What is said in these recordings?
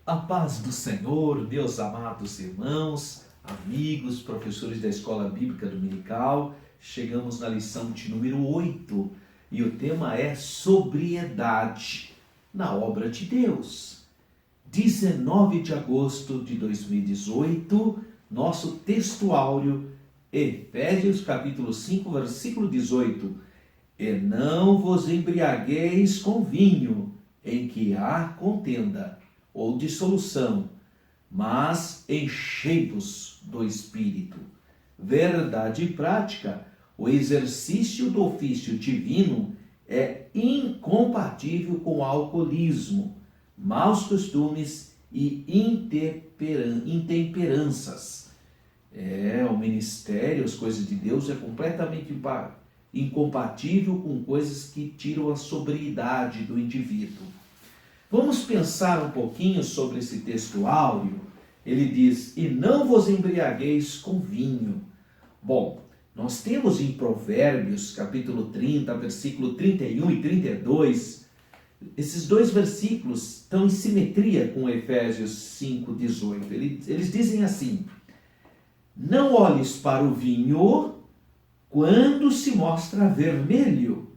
A paz do Senhor, meus amados irmãos, amigos, professores da Escola Bíblica Dominical. Chegamos na lição de número 8 e o tema é sobriedade na obra de Deus. 19 de agosto de 2018, nosso texto áureo, Efésios capítulo 5, versículo 18. E não vos embriagueis com vinho, em que há contenda ou dissolução, mas enchei-vos do Espírito. Verdade e prática, o exercício do ofício divino é incompatível com o alcoolismo, maus costumes e intemperanças. O ministério, as coisas de Deus é completamente incompatível com coisas que tiram a sobriedade do indivíduo. Vamos pensar um pouquinho sobre esse texto áureo. Ele diz, e não vos embriagueis com vinho. Bom, nós temos em Provérbios, capítulo 30, versículo 31 e 32, esses dois versículos estão em simetria com Efésios 5, 18. Eles dizem assim, não olhes para o vinho quando se mostra vermelho,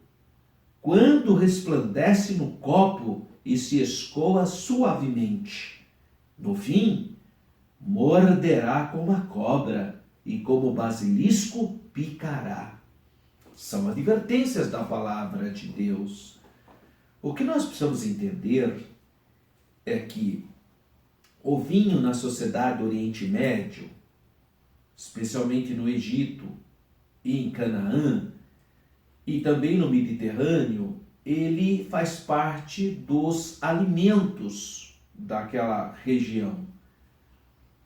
quando resplandece no copo e se escoa suavemente. No fim, morderá como a cobra e como basilisco picará. São advertências da palavra de Deus. O que nós precisamos entender é que o vinho na sociedade do Oriente Médio, especialmente no Egito e em Canaã, e também no Mediterrâneo, ele faz parte dos alimentos daquela região.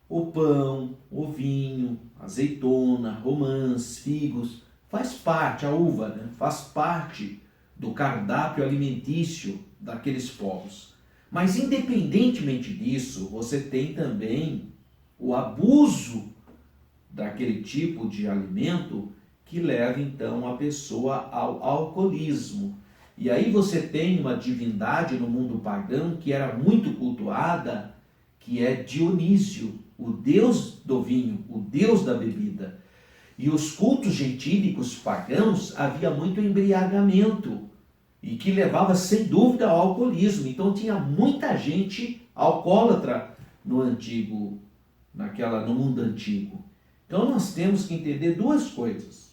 O pão, o vinho, azeitona, romãs, figos, faz parte, a uva, né? Faz parte do cardápio alimentício daqueles povos. Mas independentemente disso, você tem também o abuso daquele tipo de alimento que leva então a pessoa ao alcoolismo. E aí você tem uma divindade no mundo pagão que era muito cultuada, que é Dionísio, o deus do vinho, o deus da bebida. E os cultos gentílicos pagãos havia muito embriagamento e que levava sem dúvida ao alcoolismo. Então tinha muita gente alcoólatra no mundo antigo. Então nós temos que entender duas coisas.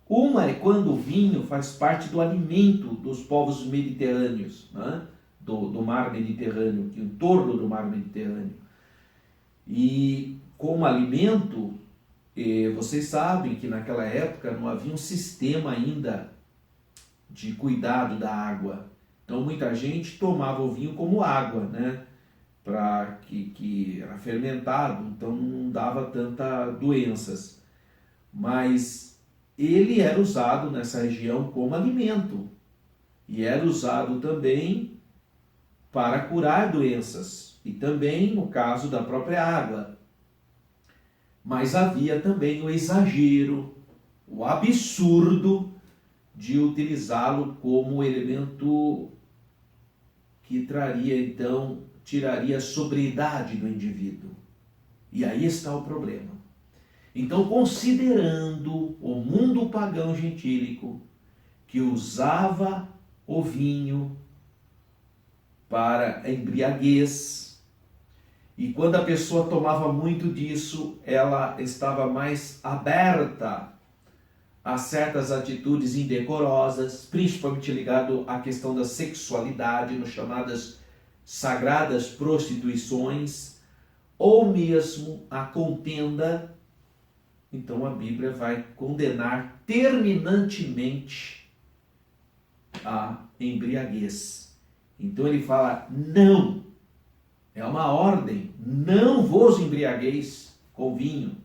Uma é quando o vinho faz parte do alimento dos povos mediterrâneos, né? do mar Mediterrâneo, em torno do mar Mediterrâneo. E como alimento, vocês sabem que naquela época não havia um sistema ainda de cuidado da água. Então muita gente tomava o vinho como água, né? Que era fermentado, então não dava tantas doenças. Mas ele era usado nessa região como alimento e era usado também para curar doenças e também no caso da própria água. Mas havia também o exagero, o absurdo de utilizá-lo como elemento que tiraria a sobriedade do indivíduo. E aí está o problema. Então, considerando o mundo pagão gentílico, que usava o vinho para embriaguez, e quando a pessoa tomava muito disso, ela estava mais aberta a certas atitudes indecorosas, principalmente ligado à questão da sexualidade, no chamadas sagradas prostituições, ou mesmo a contenda. Então a Bíblia vai condenar terminantemente a embriaguez. Então ele fala, não, é uma ordem, não vos embriagueis com vinho.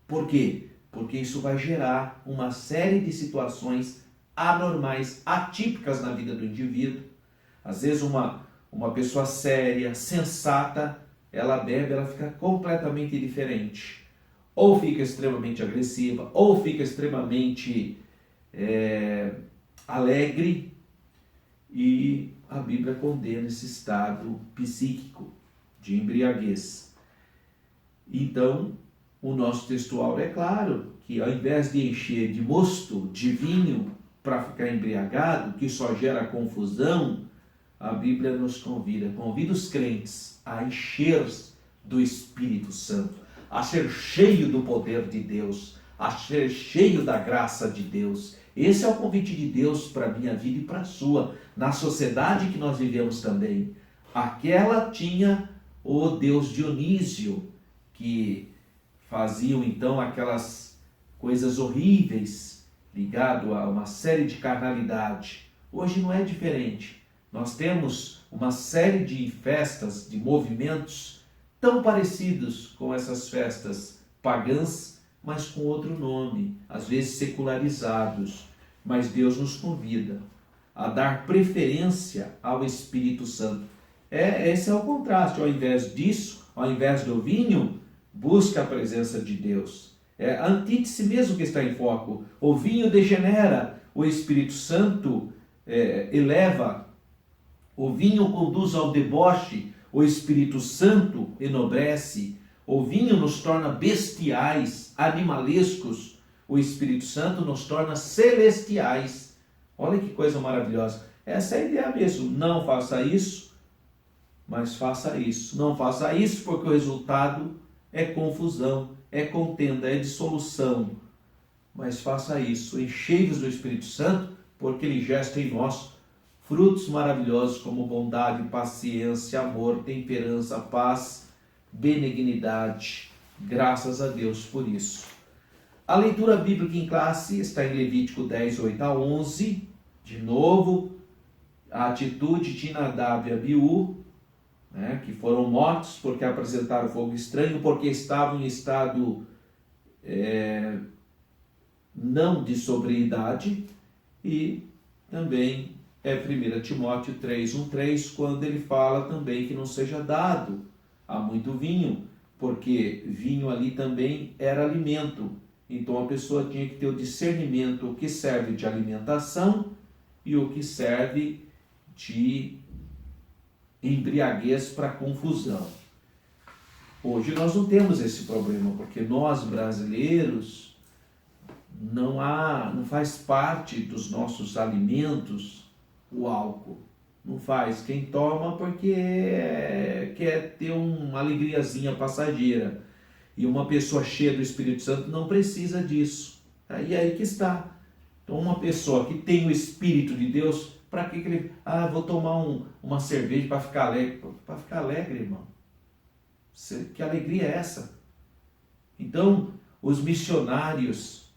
Por quê? Porque isso vai gerar uma série de situações anormais, atípicas na vida do indivíduo. Às vezes uma pessoa séria, sensata, ela bebe, ela fica completamente diferente. Ou fica extremamente agressiva, ou fica extremamente alegre, e a Bíblia condena esse estado psíquico de embriaguez. Então, o nosso textual é claro que ao invés de encher de mosto, de vinho, para ficar embriagado, que só gera confusão, a Bíblia nos convida os crentes a encher do Espírito Santo, a ser cheio do poder de Deus, a ser cheio da graça de Deus. Esse é o convite de Deus para a minha vida e para a sua, na sociedade que nós vivemos também. Aquela tinha o deus Dionísio, que faziam então aquelas coisas horríveis, ligado a uma série de carnalidade. Hoje não é diferente. Nós temos uma série de festas, de movimentos tão parecidos com essas festas pagãs, mas com outro nome, às vezes secularizados. Mas Deus nos convida a dar preferência ao Espírito Santo. Esse é o contraste. Ao invés disso, ao invés do vinho, busca a presença de Deus. É a antítese mesmo que está em foco. O vinho degenera, o Espírito Santo eleva. O vinho conduz ao deboche, o Espírito Santo enobrece. O vinho nos torna bestiais, animalescos. O Espírito Santo nos torna celestiais. Olha que coisa maravilhosa. Essa é a ideia mesmo. Não faça isso, mas faça isso. Não faça isso porque o resultado é confusão, é contenda, é dissolução. Mas faça isso. Enchei-vos do Espírito Santo, porque ele gesta em nós frutos maravilhosos como bondade, paciência, amor, temperança, paz, benignidade. Graças a Deus por isso. A leitura bíblica em classe está em Levítico 10, 8 a 11. De novo, a atitude de Nadab e Abiú, que foram mortos porque apresentaram fogo estranho, porque estavam em estado não de sobriedade. E também 1 Timóteo 3, 1, 3, quando ele fala também que não seja dado a muito vinho, porque vinho ali também era alimento. Então a pessoa tinha que ter o discernimento, o que serve de alimentação e o que serve de embriaguez para confusão. Hoje nós não temos esse problema, porque nós brasileiros não faz parte dos nossos alimentos o álcool. Não faz. Quem toma porque quer ter uma alegriazinha passageira. E uma pessoa cheia do Espírito Santo não precisa disso. E aí que está. Então uma pessoa que tem o Espírito de Deus, para que ele... vou tomar uma cerveja para ficar alegre. Para ficar alegre, irmão. Que alegria é essa? Então, os missionários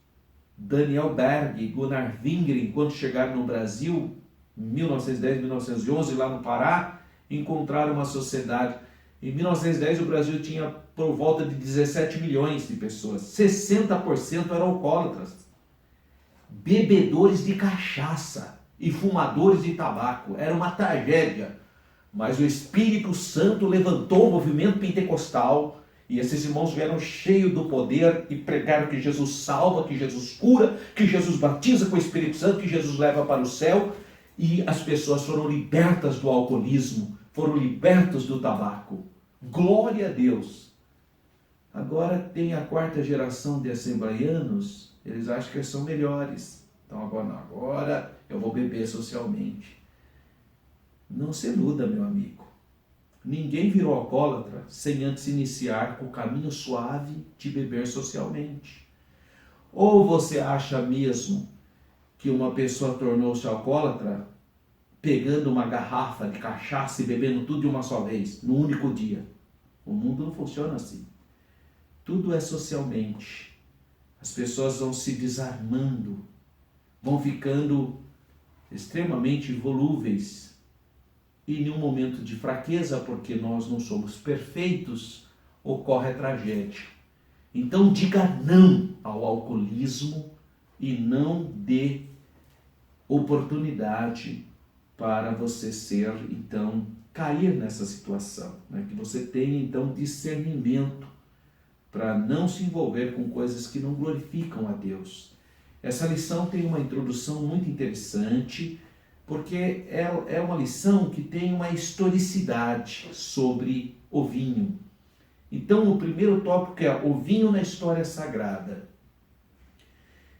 Daniel Berg e Gunnar Wingren, quando chegaram no Brasil, em 1910, 1911, lá no Pará, encontraram uma sociedade. Em 1910, o Brasil tinha por volta de 17 milhões de pessoas. 60% eram alcoólatras, bebedores de cachaça e fumadores de tabaco. Era uma tragédia. Mas o Espírito Santo levantou o movimento pentecostal e esses irmãos vieram cheios do poder e pregaram que Jesus salva, que Jesus cura, que Jesus batiza com o Espírito Santo, que Jesus leva para o céu. E as pessoas foram libertas do alcoolismo, foram libertas do tabaco. Glória a Deus! Agora tem a quarta geração de assembleianos, eles acham que eles são melhores. Então agora eu vou beber socialmente. Não se iluda, meu amigo. Ninguém virou alcoólatra sem antes iniciar o caminho suave de beber socialmente. Ou você acha mesmo que uma pessoa tornou-se alcoólatra pegando uma garrafa de cachaça e bebendo tudo de uma só vez, no único dia? O mundo não funciona assim. Tudo é socialmente. As pessoas vão se desarmando, vão ficando extremamente volúveis. E em um momento de fraqueza, porque nós não somos perfeitos, ocorre a tragédia. Então diga não ao alcoolismo e não dê oportunidade para você cair nessa situação. Que você tenha então discernimento para não se envolver com coisas que não glorificam a Deus. Essa lição tem uma introdução muito interessante, porque é uma lição que tem uma historicidade sobre o vinho. Então, o primeiro tópico é o vinho na história sagrada.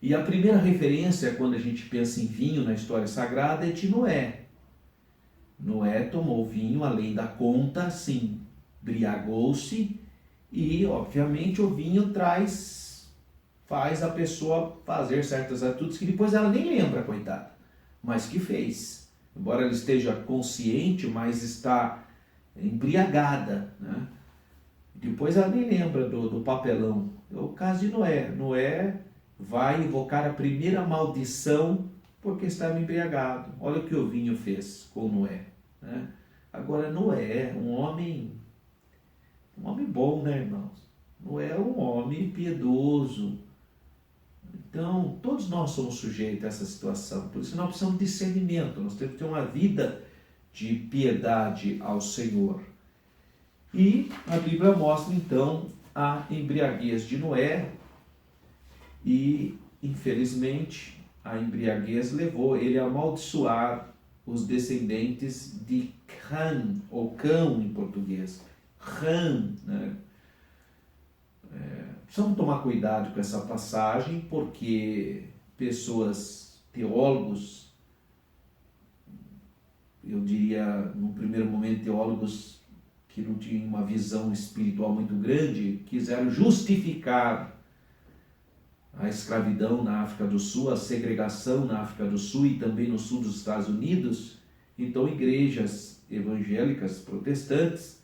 E a primeira referência, quando a gente pensa em vinho na história sagrada, é de Noé. Noé tomou vinho além da conta, sim, embriagou-se, e, obviamente, o vinho faz a pessoa fazer certas atitudes que depois ela nem lembra, coitada, mas que fez. Embora ela esteja consciente, mas está embriagada, né? Depois ela nem lembra do papelão. É o caso de Noé. Noé vai invocar a primeira maldição porque estava embriagado. Olha o que o vinho fez com Noé, né? Agora, Noé, um homem bom, né, irmãos? Noé é um homem piedoso. Então, todos nós somos sujeitos a essa situação. Por isso nós precisamos de discernimento. Nós temos que ter uma vida de piedade ao Senhor. E a Bíblia mostra, então, a embriaguez de Noé. E, infelizmente, a embriaguez levou ele a amaldiçoar os descendentes de Cã, ou Cão em português. Cã, né? Precisamos tomar cuidado com essa passagem, porque teólogos, eu diria, no primeiro momento, teólogos que não tinham uma visão espiritual muito grande, quiseram justificar a escravidão na África do Sul, a segregação na África do Sul e também no sul dos Estados Unidos. Então, igrejas evangélicas protestantes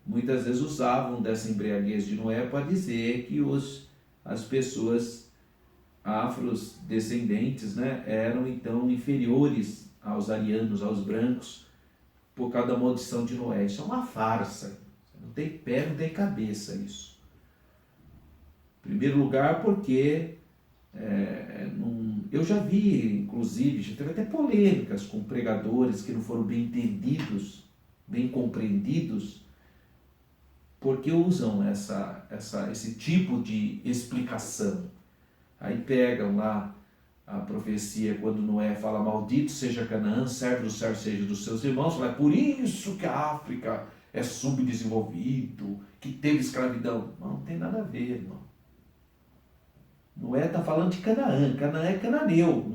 muitas vezes usavam dessa embriaguez de Noé para dizer que as pessoas afrodescendentes, né, eram então inferiores aos arianos, aos brancos, por causa da maldição de Noé. Isso é uma farsa. Não tem pé, não tem cabeça isso. Em primeiro lugar, porque eu já vi, inclusive, já teve até polêmicas com pregadores que não foram bem entendidos, bem compreendidos, porque usam esse tipo de explicação. Aí pegam lá a profecia quando Noé fala: maldito seja Canaã, servo do servo seja dos seus irmãos. Fala: é por isso que a África é subdesenvolvido, que teve escravidão. Não tem nada a ver, irmão. Noé está falando de Canaã. Canaã é cananeu.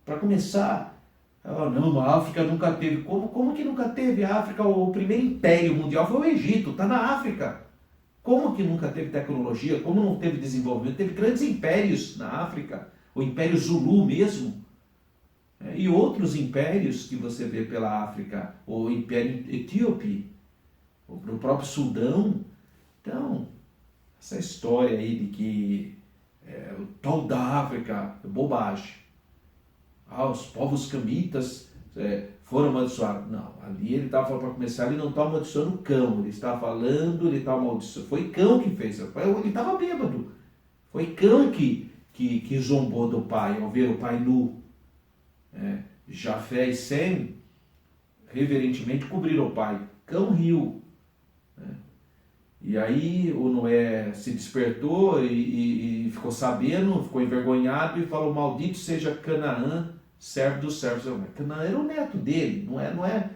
Para começar, não, a África nunca teve. Como que nunca teve? A África, o primeiro império mundial foi o Egito, está na África. Como que nunca teve tecnologia? Como não teve desenvolvimento? Teve grandes impérios na África, o Império Zulu mesmo, e outros impérios que você vê pela África, o Império Etíope, no próprio Sudão. Então, essa história aí de que o tal da África é bobagem. Os povos camitas foram amaldiçoados. Não, ali ele estava falando, para começar, ele não está amaldiçoando o cão, ele está amaldiçoando. Foi cão que fez, ele estava bêbado. Foi cão que zombou do pai, ao ver o pai nu. Jafé e Sem, reverentemente, cobriram o pai. Cão riu. E aí o Noé se despertou e ficou sabendo, ficou envergonhado e falou: maldito seja Canaã, servo dos servos. Canaã era o neto dele, não é.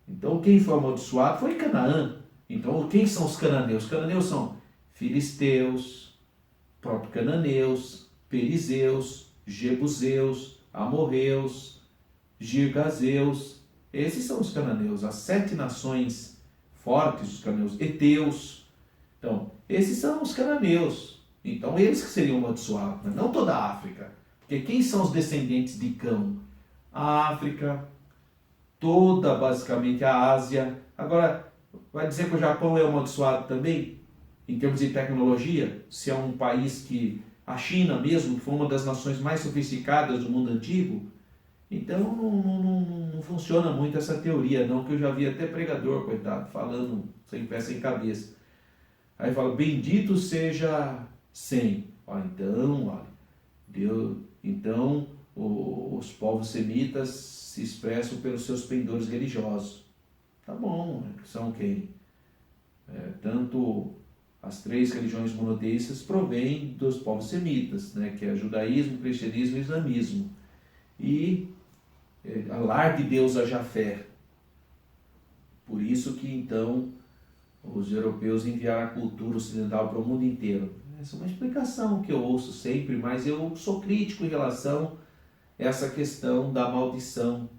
Então quem foi amaldiçoado foi Canaã. Então quem são os cananeus? Os cananeus são filisteus, próprios cananeus, perizeus, jebuseus, amorreus, girgazeus. Esses são os cananeus, as 7 nações fortes, os cananeus, heteus. Então, esses são os cananeus. Então, eles que seriam amaldiçoados, mas não toda a África. Porque quem são os descendentes de Cão? A África, toda basicamente a Ásia. Agora, vai dizer que o Japão é amaldiçoado também, em termos de tecnologia? Se é um país que, a China mesmo, que foi uma das nações mais sofisticadas do mundo antigo. Então não funciona muito essa teoria não, que eu já vi até pregador, coitado, falando sem pé sem cabeça. Aí fala: bendito seja Sem. Então os povos semitas se expressam pelos seus pendores religiosos. Tá bom, são quem? Tanto as 3 religiões monoteístas provêm dos povos semitas, né, que é judaísmo, cristianismo e islamismo. E alargue Deus a Jafé. Por isso que então os europeus enviaram a cultura ocidental para o mundo inteiro. Essa é uma explicação que eu ouço sempre, mas eu sou crítico em relação a essa questão da maldição.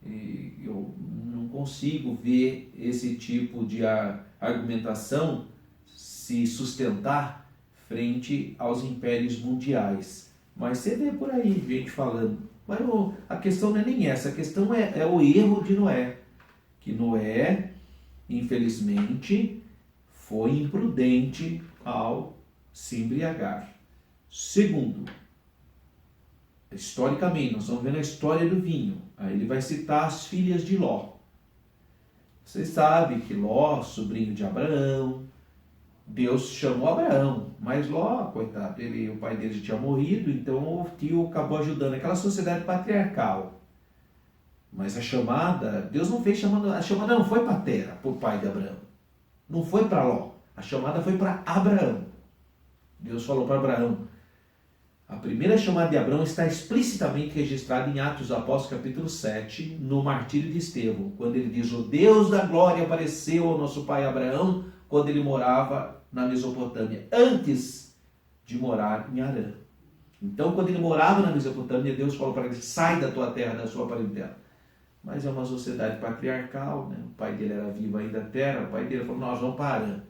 E eu não consigo ver esse tipo de argumentação se sustentar frente aos impérios mundiais. Mas você vê por aí gente falando. Mas a questão não é nem essa, a questão é o erro de Noé. Que Noé, infelizmente, foi imprudente ao se embriagar. Segundo, historicamente, nós vamos ver a história do vinho. Aí ele vai citar as filhas de Ló. Vocês sabem que Ló, sobrinho de Abraão, Deus chamou Abraão, mas Ló, coitado, o pai dele já tinha morrido, então o tio acabou ajudando aquela sociedade patriarcal. Mas a chamada, Deus não fez chamada, a chamada não foi para Tera, para o pai de Abraão. Não foi para Ló, a chamada foi para Abraão. Deus falou para Abraão. A primeira chamada de Abraão está explicitamente registrada em Atos dos Apóstolos, capítulo 7, no martírio de Estevão, quando ele diz: o Deus da glória apareceu ao nosso pai Abraão quando ele morava na Mesopotâmia, antes de morar em Harã. Então, quando ele morava na Mesopotâmia, Deus falou para ele: sai da tua terra, da sua parentela. Mas é uma sociedade patriarcal, né? O pai dele era vivo ainda na terra, o pai dele falou: nós vamos para Harã.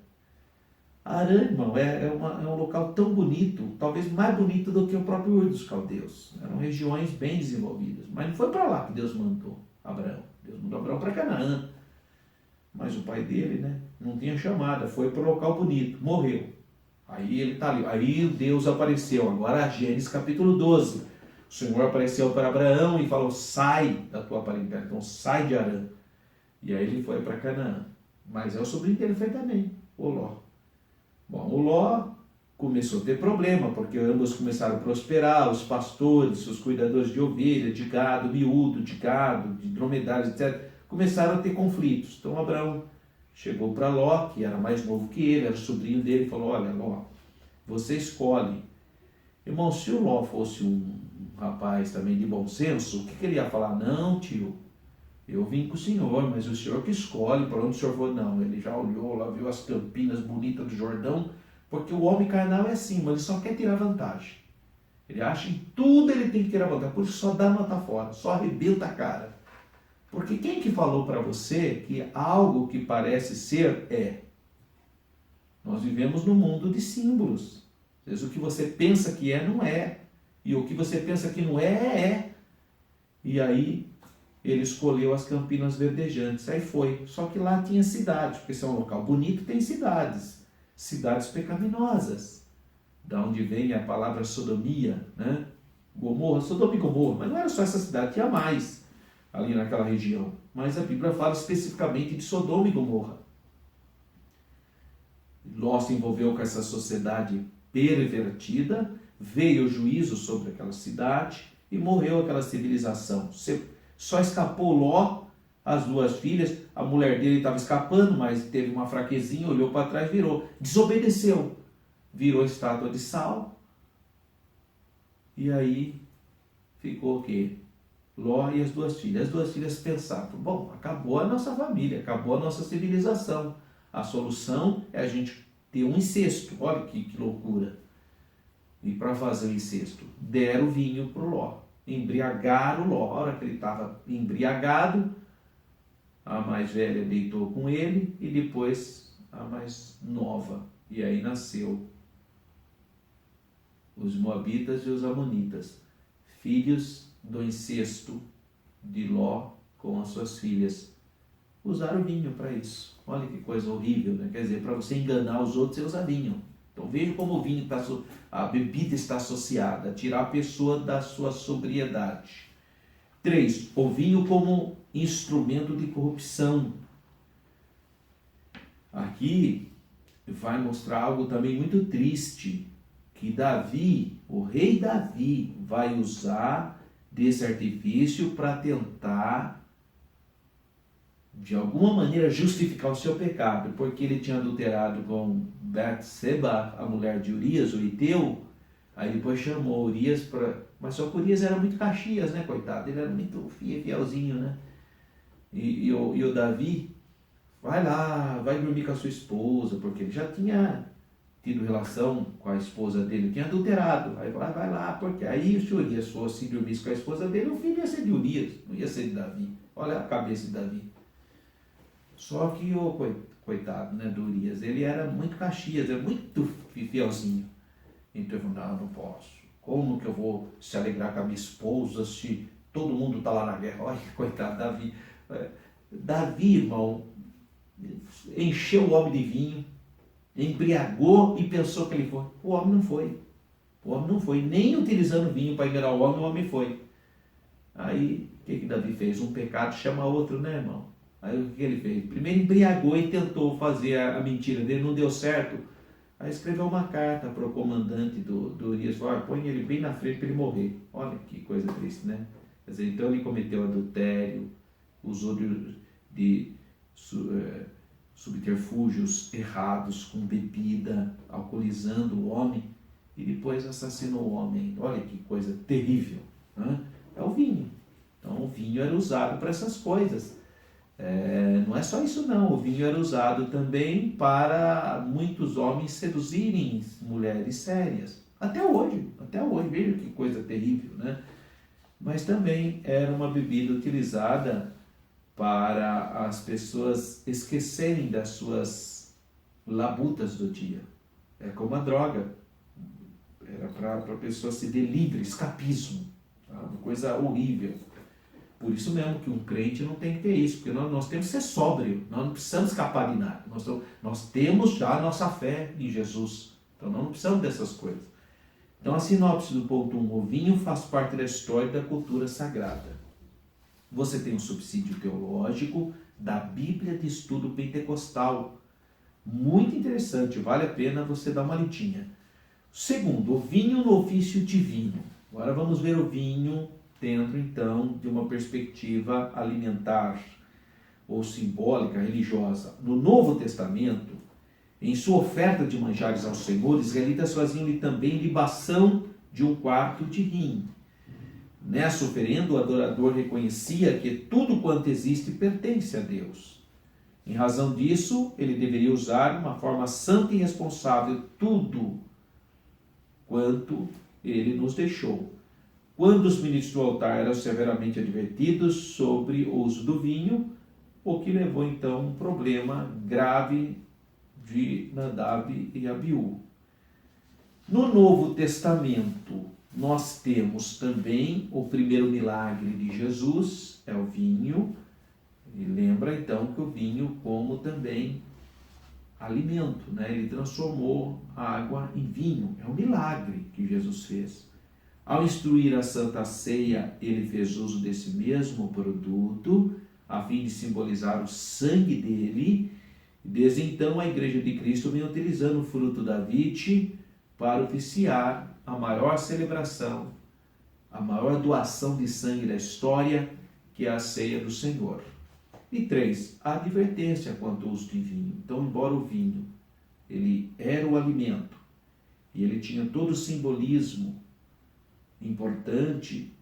Harã, irmão, é um local tão bonito, talvez mais bonito do que o próprio Ur dos Caldeus. Eram regiões bem desenvolvidas. Mas não foi para lá que Deus mandou Abraão. Deus mandou Abraão para Canaã. Mas o pai dele, né, não tinha chamada, foi para um local bonito, morreu. Aí ele está ali. Aí Deus apareceu. Agora Gênesis capítulo 12. O Senhor apareceu para Abraão e falou: sai da tua parentela, então sai de Harã. E aí ele foi para Canaã. Mas o sobrinho dele foi também, o Ló. Bom, o Ló começou a ter problema, porque ambos começaram a prosperar, os pastores, os cuidadores de ovelha, de gado, miúdo, de gado, de dromedários, etc., começaram a ter conflitos. Então Abraão chegou para Ló, que era mais novo que ele, era sobrinho dele, e falou: olha, Ló, você escolhe. Irmão, se o Ló fosse um rapaz também de bom senso, o que ele ia falar? Não, tio, eu vim com o senhor, mas o senhor que escolhe para onde o senhor for. Não, ele já olhou lá, viu as campinas bonitas do Jordão, porque o homem carnal é assim, mas ele só quer tirar vantagem. Ele acha que em tudo ele tem que tirar vantagem, por isso só dá nota fora, só arrebenta a cara. Porque quem que falou para você que algo que parece ser é? Nós vivemos num mundo de símbolos. Às vezes o que você pensa que é, não é. E o que você pensa que não é, é. E aí ele escolheu as Campinas Verdejantes. Aí foi. Só que lá tinha cidades, porque se é um local bonito, tem cidades. Cidades pecaminosas. Da onde vem a palavra sodomia, né? Gomorra, Sodoma e Gomorra. Mas não era só essa cidade, tinha mais ali naquela região. Mas a Bíblia fala especificamente de Sodoma e Gomorra. Ló se envolveu com essa sociedade pervertida, veio o juízo sobre aquela cidade e morreu aquela civilização. Só escapou Ló, as duas filhas, a mulher dele estava escapando, mas teve uma fraquezinha, olhou para trás, virou, desobedeceu, virou estátua de sal, e aí ficou o quê? Ló e as duas filhas. As duas filhas pensaram: bom, acabou a nossa família, acabou a nossa civilização. A solução é a gente ter um incesto. Olha que loucura. E para fazer o incesto, deram vinho para o Ló. Embriagaram o Ló. A hora que ele estava embriagado, a mais velha deitou com ele e depois a mais nova. E aí nasceu os Moabitas e os Amonitas, filhos do incesto de Ló com as suas filhas. Usaram vinho para isso. Olha que coisa horrível, né? Quer dizer, para você enganar os outros, você usa vinho. Então veja como o vinho a bebida está associada a tirar a pessoa da sua sobriedade. 3. O vinho como instrumento de corrupção. Aqui vai mostrar algo também muito triste, que Davi, o rei Davi, vai usar desse artifício para tentar de alguma maneira justificar o seu pecado, porque ele tinha adulterado com Betseba, a mulher de Urias, o Hiteu. Aí depois chamou Urias para... Mas só que Urias era muito Caxias, né, coitado? Ele era muito fielzinho, né? E o Davi, vai lá, vai dormir com a sua esposa, porque ele já tinha tido relação com a esposa dele, tinha adulterado. Aí vai lá, porque aí se Urias fosse dormir com a esposa dele, o filho ia ser de Urias, não ia ser de Davi. Olha a cabeça de Davi. Só que o coitado, né, do Urias, ele era muito Caxias, era muito fielzinho. Então ele falou, não posso. Como que eu vou se alegrar com a minha esposa se todo mundo está lá na guerra? Olha, coitado, Davi. Davi, irmão, encheu o homem de vinho, embriagou e pensou que ele foi. O homem não foi. O homem não foi. Nem utilizando vinho para enganar o homem foi. Aí, o que Davi fez? Um pecado chama outro, né, irmão? Aí o que ele fez? Primeiro embriagou e tentou fazer a mentira dele, não deu certo. Aí escreveu uma carta para o comandante do Urias, falou, põe ele bem na frente para ele morrer. Olha que coisa triste, né? Quer dizer, então ele cometeu adultério, usou de subterfúgios errados com bebida, alcoolizando o homem e depois assassinou o homem. Olha que coisa terrível, né? É o vinho. Então o vinho era usado para essas coisas. Não é só isso não, o vinho era usado também para muitos homens seduzirem mulheres sérias. Até hoje, veja que coisa terrível, né? Mas também era uma bebida utilizada para as pessoas esquecerem das suas labutas do dia. É como a droga, era para a pessoa se dê livre, escapismo, tá? Uma coisa horrível. Por isso mesmo que um crente não tem que ter isso, porque nós temos que ser sóbrio, nós não precisamos escapar de nada. Nós temos já a nossa fé em Jesus, então nós não precisamos dessas coisas. Então a sinopse do ponto 1, o vinho faz parte da história e da cultura sagrada. Você tem um subsídio teológico da Bíblia de Estudo Pentecostal. Muito interessante, vale a pena você dar uma lidinha. Segundo, o vinho no ofício divino. Agora vamos ver o vinho dentro, então, de uma perspectiva alimentar ou simbólica, religiosa. No Novo Testamento, em sua oferta de manjares ao Senhor, os israelitas faziam-lhe também libação de um quarto de vinho. Nessa oferenda, o adorador reconhecia que tudo quanto existe pertence a Deus. Em razão disso, ele deveria usar de uma forma santa e responsável tudo quanto ele nos deixou. Quando os ministros do altar eram severamente advertidos sobre o uso do vinho, o que levou então a um problema grave de Nadab e Abiú. No Novo Testamento, nós temos também o primeiro milagre de Jesus, é o vinho. E lembra então que o vinho como também alimento, né? Ele transformou a água em vinho, é um milagre que Jesus fez. Ao instruir a Santa Ceia, ele fez uso desse mesmo produto, a fim de simbolizar o sangue dele. Desde então, a Igreja de Cristo vem utilizando o fruto da vide para oficiar a maior celebração, a maior doação de sangue da história, que é a ceia do Senhor. E 3, a advertência quanto ao uso de vinho. Então, embora o vinho, ele era o alimento, e ele tinha todo o simbolismo importante,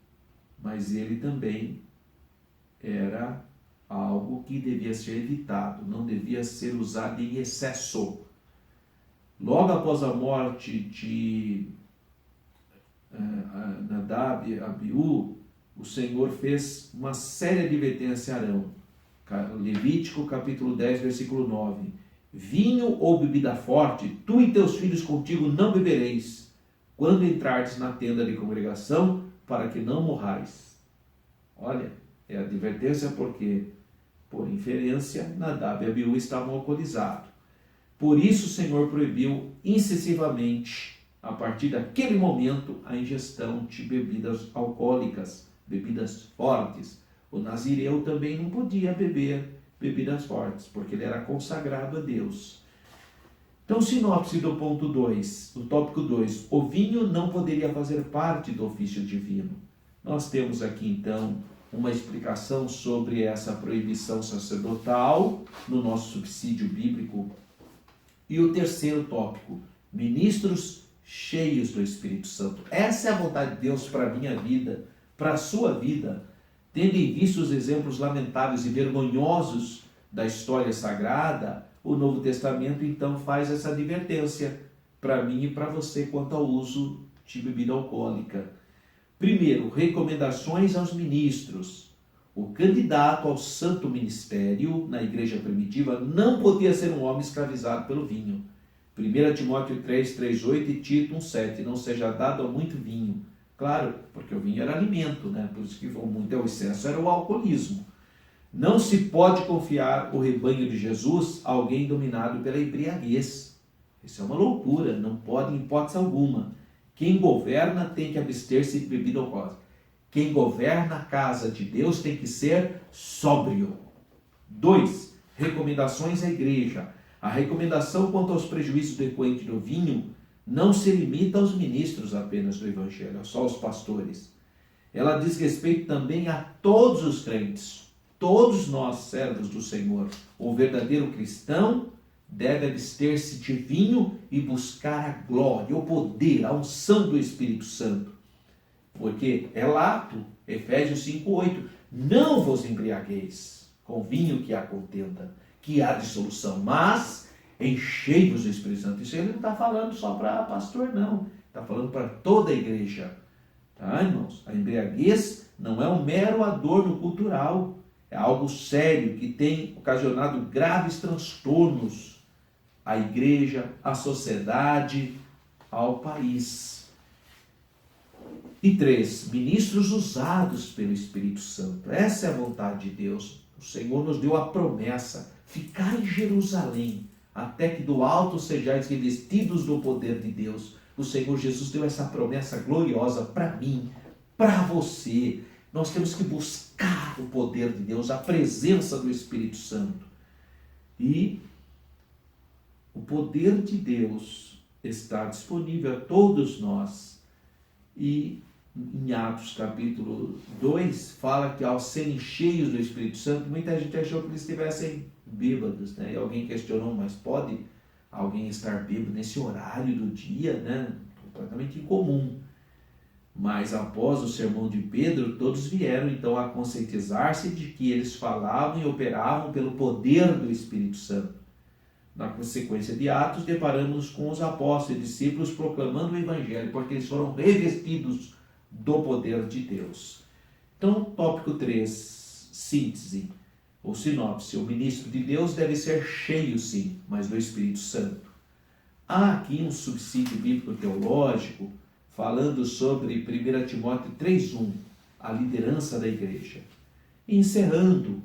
mas ele também era algo que devia ser evitado, não devia ser usado em excesso. Logo após a morte de Nadab e Abiú, o Senhor fez uma séria advertência a Arão. Levítico capítulo 10, versículo 9. Vinho ou bebida forte, tu e teus filhos contigo não bebereis, quando entrardes na tenda de congregação, para que não morrais. Olha, é a advertência porque, por inferência, Nadab e Abiú estavam alcoolizados. Por isso o Senhor proibiu incessivamente, a partir daquele momento, a ingestão de bebidas alcoólicas, bebidas fortes. O nazireu também não podia beber bebidas fortes, porque ele era consagrado a Deus. Então, sinopse do ponto 2, do tópico 2, o vinho não poderia fazer parte do ofício divino. Nós temos aqui, então, uma explicação sobre essa proibição sacerdotal no nosso subsídio bíblico. E o terceiro tópico, ministros cheios do Espírito Santo. Essa é a vontade de Deus para a minha vida, para a sua vida. Tendo em vista os exemplos lamentáveis e vergonhosos da história sagrada, o Novo Testamento então faz essa advertência para mim e para você quanto ao uso de bebida alcoólica. Primeiro, recomendações aos ministros. O candidato ao santo ministério na igreja primitiva não podia ser um homem escravizado pelo vinho. 1 Timóteo 3, 3,8 e Tito 1,7. Não seja dado a muito vinho. Claro, porque o vinho era alimento, né? Por isso que muito o excesso era o alcoolismo. Não se pode confiar o rebanho de Jesus a alguém dominado pela embriaguez. Isso é uma loucura, não pode em hipótese alguma. Quem governa tem que abster-se de bebida alcoólica. Quem governa a casa de Deus tem que ser sóbrio. 2. Recomendações à igreja. A recomendação quanto aos prejuízos decorrentes do vinho não se limita aos ministros apenas do Evangelho, só aos pastores. Ela diz respeito também a todos os crentes, todos nós, servos do Senhor. O verdadeiro cristão deve abster-se de vinho e buscar a glória, o poder, a unção do Espírito Santo. Porque é lato, Efésios 5,8, não vos embriagueis com vinho que há contenda, que há dissolução, mas enchei-vos do Espírito Santo. Isso ele não está falando só para pastor, não. Está falando para toda a igreja. Tá, irmãos? A embriaguez não é um mero adorno cultural. É algo sério que tem ocasionado graves transtornos à igreja, à sociedade, ao país. E 3, ministros usados pelo Espírito Santo. Essa é a vontade de Deus. O Senhor nos deu a promessa, ficar em Jerusalém, até que do alto sejais revestidos do poder de Deus. O Senhor Jesus deu essa promessa gloriosa para mim, para você. Nós temos que buscar o poder de Deus, a presença do Espírito Santo. E o poder de Deus está disponível a todos nós. E em Atos capítulo 2, fala que ao serem cheios do Espírito Santo, muita gente achou que eles estivessem bêbados, né? E alguém questionou, mas pode alguém estar bêbado nesse horário do dia, né? Completamente incomum. Mas após o sermão de Pedro, todos vieram então a conscientizar-se de que eles falavam e operavam pelo poder do Espírito Santo. Na sequência de Atos, deparamos com os apóstolos e discípulos proclamando o Evangelho, porque eles foram revestidos do poder de Deus. Então, tópico 3, síntese ou sinopse. O ministro de Deus deve ser cheio, sim, mas do Espírito Santo. Há aqui um subsídio bíblico teológico falando sobre 1 Timóteo 3,1, a liderança da igreja. Encerrando,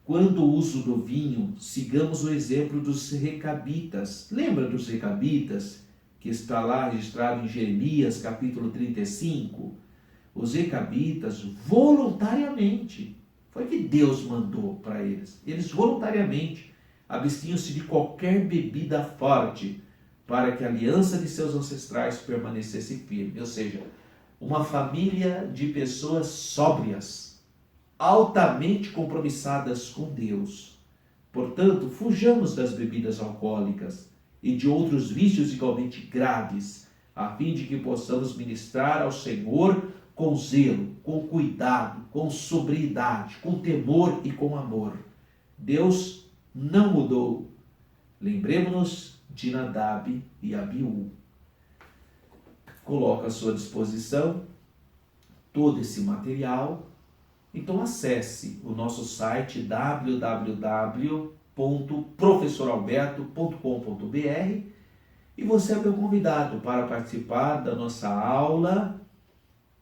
quando o uso do vinho, sigamos o exemplo dos recabitas. Lembra dos recabitas, que está lá registrado em Jeremias, capítulo 35? Os recabitas, voluntariamente, foi que Deus mandou para eles. Eles voluntariamente abstinham-se de qualquer bebida forte, para que a aliança de seus ancestrais permanecesse firme. Ou seja, uma família de pessoas sóbrias, altamente compromissadas com Deus. Portanto, fujamos das bebidas alcoólicas e de outros vícios igualmente graves, a fim de que possamos ministrar ao Senhor com zelo, com cuidado, com sobriedade, com temor e com amor. Deus não mudou. Lembremos-nos de Nadab e Abiú. Coloca à sua disposição todo esse material. Então acesse o nosso site www.professoralberto.com.br e você é meu convidado para participar da nossa aula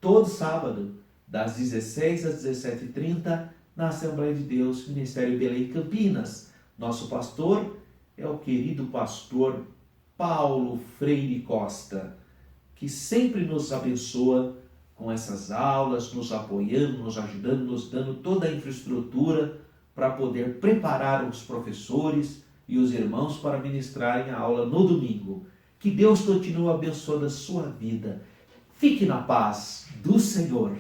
todo sábado, das 16 às 17h30, na Assembleia de Deus, Ministério Belém, Campinas. Nosso pastor é o querido pastor Paulo Freire Costa, que sempre nos abençoa com essas aulas, nos apoiando, nos ajudando, nos dando toda a infraestrutura para poder preparar os professores e os irmãos para ministrarem a aula no domingo. Que Deus continue abençoando a sua vida. Fique na paz do Senhor.